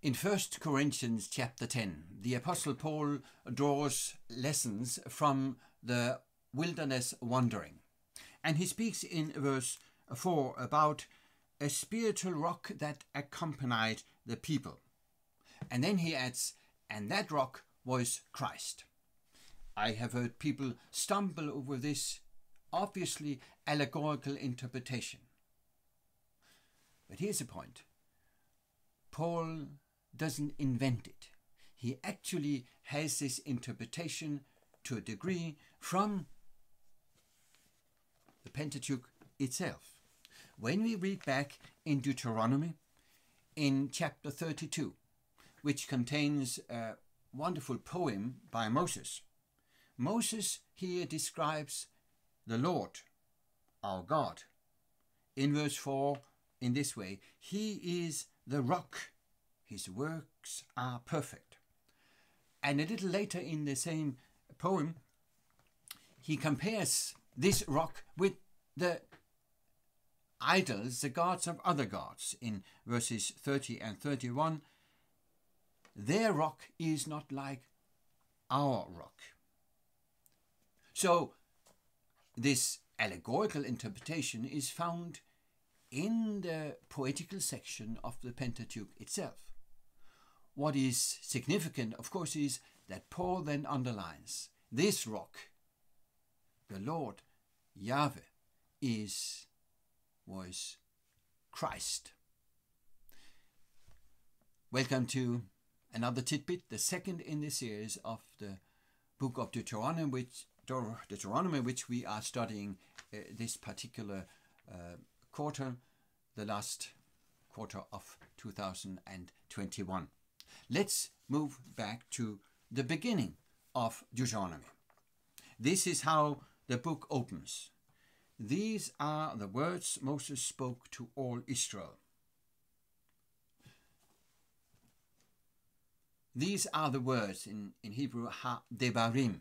In 1 Corinthians chapter 10, the Apostle Paul draws lessons from the wilderness wandering. And he speaks in verse 4 about a spiritual rock that accompanied the people. And then he adds, and that rock was Christ. I have heard people stumble over this obviously allegorical interpretation. But here's the point. Paul doesn't invent it. He actually has this interpretation to a degree from the Pentateuch itself. When we read back in Deuteronomy, in chapter 32, which contains a wonderful poem by Moses, Moses here describes the Lord, our God, in verse 4 in this way: He is the rock, His works are perfect. And a little later in the same poem, he compares this rock with the idols, the gods of other gods. In verses 30 and 31, their rock is not like our rock. So this allegorical interpretation is found in the poetical section of the Pentateuch itself. What is significant, of course, is that Paul then underlines this rock, the Lord, Yahweh, was Christ. Welcome to another tidbit, the second in the series of the book of Deuteronomy, which we are studying this particular quarter, the last quarter of 2021. Let's move back to the beginning of Deuteronomy. This is how the book opens. These are the words Moses spoke to all Israel. These are the words in Hebrew, ha-devarim.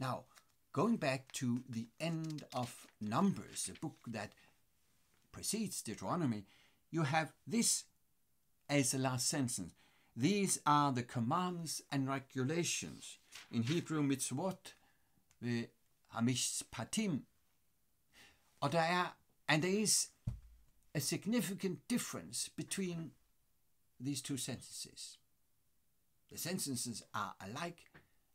Now, going back to the end of Numbers, the book that precedes Deuteronomy, you have this as the last sentence. These are the commands and regulations. In Hebrew, mitzvot, hamishpatim. And there is a significant difference between these two sentences. The sentences are alike,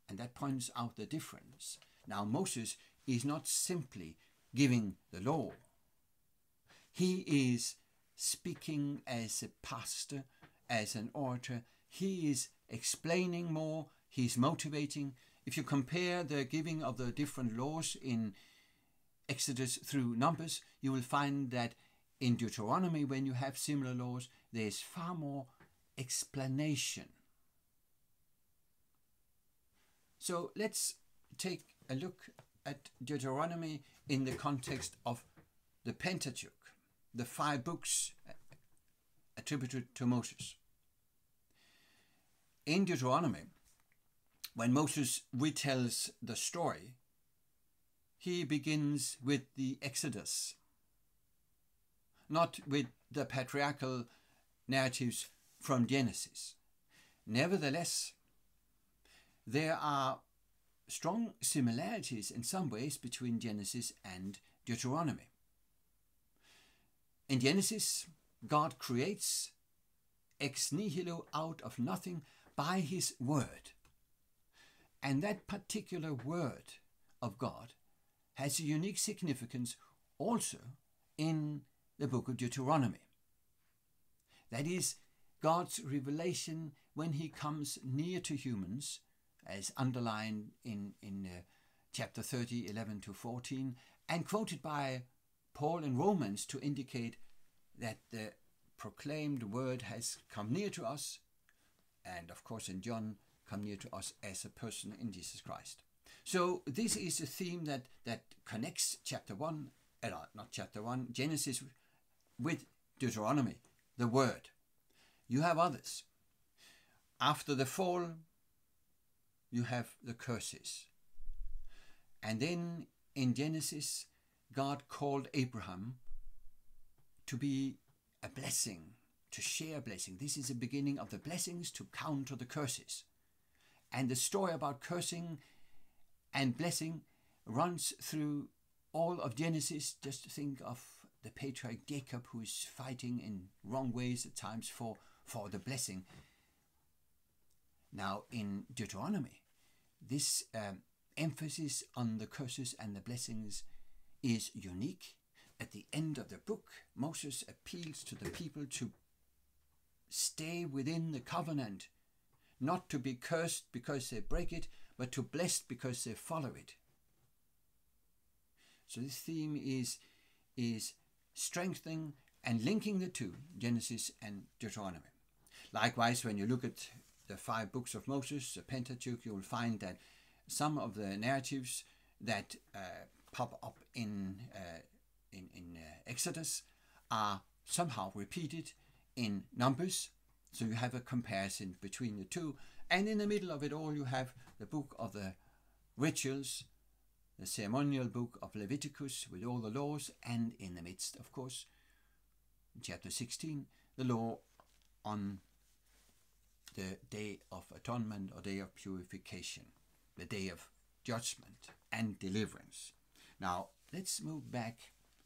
and that points out the difference. Now, Moses is not simply giving the law. He is speaking as a pastor, as an orator. He is explaining more. He's motivating. If you compare the giving of the different laws in Exodus through Numbers, you will find that in Deuteronomy, when you have similar laws, there's far more explanation. So let's take a look at Deuteronomy in the context of the Pentateuch, the 5 books attributed to Moses. In Deuteronomy, when Moses retells the story, he begins with the Exodus, not with the patriarchal narratives from Genesis. Nevertheless, there are strong similarities in some ways between Genesis and Deuteronomy. In Genesis, God creates ex nihilo, out of nothing, by his word. And that particular word of God has a unique significance also in the book of Deuteronomy. That is God's revelation when he comes near to humans, as underlined in chapter 30, 11 to 14, and quoted by Paul in Romans to indicate that the proclaimed word has come near to us, and of course in John, come near to us as a person in Jesus Christ. So this is a theme that connects Genesis with Deuteronomy, the word. You have others. After the fall, you have the curses. And then in Genesis, God called Abraham to be a blessing to share blessing. This is the beginning of the blessings to counter the curses. And the story about cursing and blessing runs through all of Genesis. Just think of the patriarch Jacob, who is fighting in wrong ways at times for the blessing. Now in Deuteronomy, this emphasis on the curses and the blessings is unique. At the end of the book, Moses appeals to the people to stay within the covenant, not to be cursed because they break it, but to blessed because they follow it. So this theme is strengthening and linking the two, Genesis and Deuteronomy. Likewise, when you look at the 5 books of Moses, the Pentateuch, you will find that some of the narratives that pop up in Exodus are somehow repeated in Numbers. So you have a comparison between the two. And in the middle of it all, you have the book of the rituals, the ceremonial book of Leviticus with all the laws, and in the midst, of course, in chapter 16, the law on the Day of Atonement or Day of Purification, the Day of Judgment and Deliverance. Now, let's move back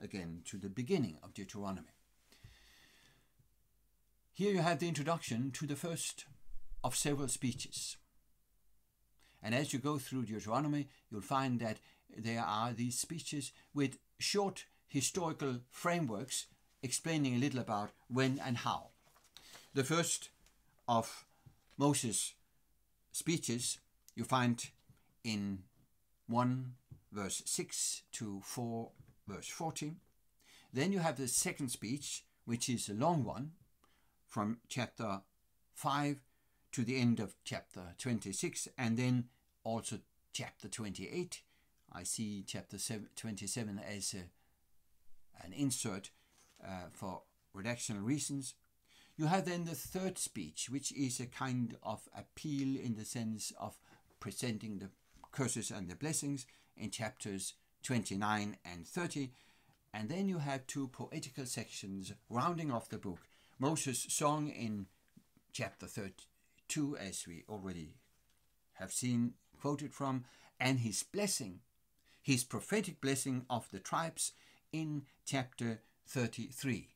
again to the beginning of Deuteronomy. Here you have the introduction to the first of several speeches. And as you go through Deuteronomy, you'll find that there are these speeches with short historical frameworks explaining a little about when and how. The first of Moses' speeches you find in 1 verse 6 to 4 verse 14. Then you have the second speech, which is a long one, from chapter 5 to the end of chapter 26, and then also chapter 28. I see chapter 27 as an insert for redactional reasons. You have then the third speech, which is a kind of appeal in the sense of presenting the curses and the blessings in chapters 29 and 30. And then you have 2 poetical sections rounding off the book. Moses' song in chapter 32, as we already have seen quoted from, and his blessing, his prophetic blessing of the tribes in chapter 33.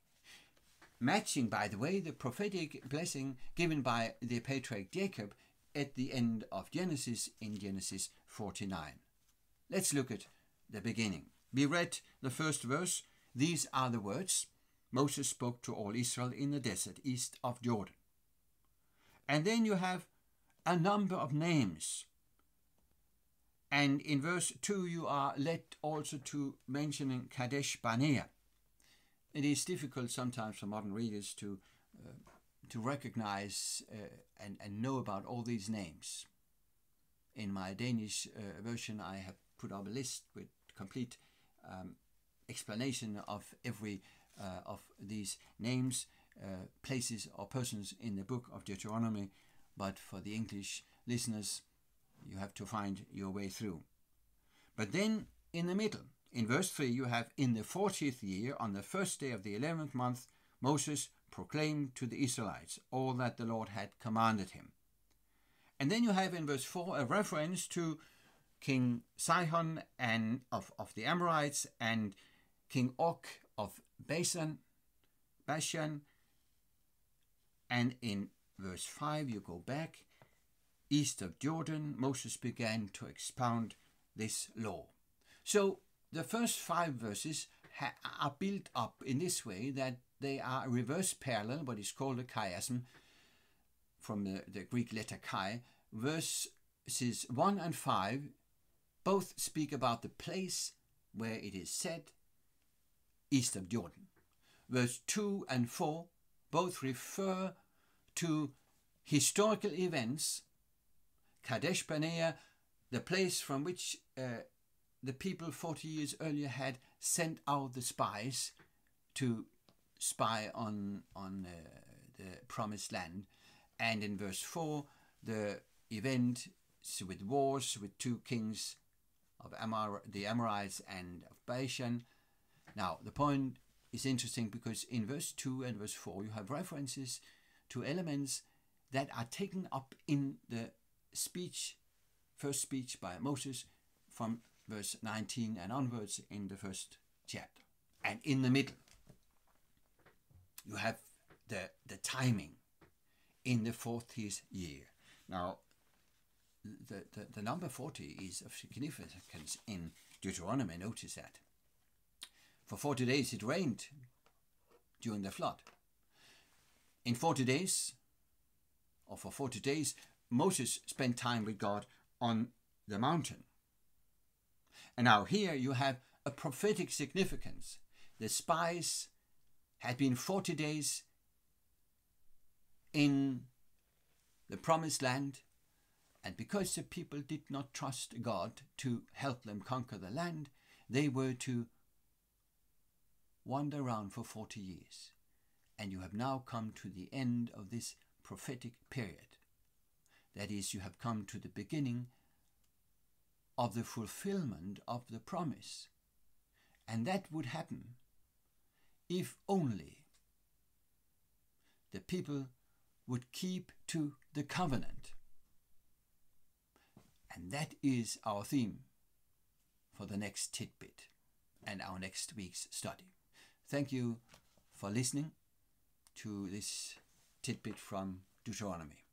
Matching, by the way, the prophetic blessing given by the patriarch Jacob at the end of Genesis in Genesis 49. Let's look at the beginning. We read the first verse. These are the words Moses spoke to all Israel in the desert east of Jordan. And then you have a number of names. And in verse 2 you are led also to mentioning Kadesh-Barnea. It is difficult sometimes for modern readers to recognize and know about all these names. In my Danish version, I have put up a list with complete explanation of every of these names, places or persons in the book of Deuteronomy, but for the English listeners, you have to find your way through. But then in the middle, in verse 3, you have, in the 40th year, on the first day of the 11th month, Moses proclaimed to the Israelites all that the Lord had commanded him. And then you have in verse 4 a reference to King Sihon and of the Amorites and King Og of Bashan. And in verse 5, you go back, east of Jordan, Moses began to expound this law. So the first 5 verses are built up in this way that they are a reverse parallel, what is called a chiasm, from the Greek letter chi. Verses 1 and 5 both speak about the place where it is said, east of Jordan. Verse 2 and 4 both refer to historical events, Kadesh-Barnea, the place from which the people 40 years earlier had sent out the spies to spy on the promised land. And in verse 4, the event with wars with 2 kings of the Amorites and of Bashan. Now, the point is interesting because in verse 2 and verse 4 you have references to elements that are taken up in the first speech by Moses from verse 19 and onwards in the first chapter. And in the middle, you have the timing in the 40th year. Now, the number 40 is of significance in Deuteronomy. Notice that. For 40 days it rained during the flood. In 40 days, or for 40 days, Moses spent time with God on the mountain. And now here you have a prophetic significance. The spies had been 40 days in the promised land, and because the people did not trust God to help them conquer the land, they were to wander around for 40 years. And you have now come to the end of this prophetic period. That is, you have come to the beginning of the fulfillment of the promise. And that would happen if only the people would keep to the covenant. And that is our theme for the next tidbit and our next week's study. Thank you for listening to this tidbit from Deuteronomy.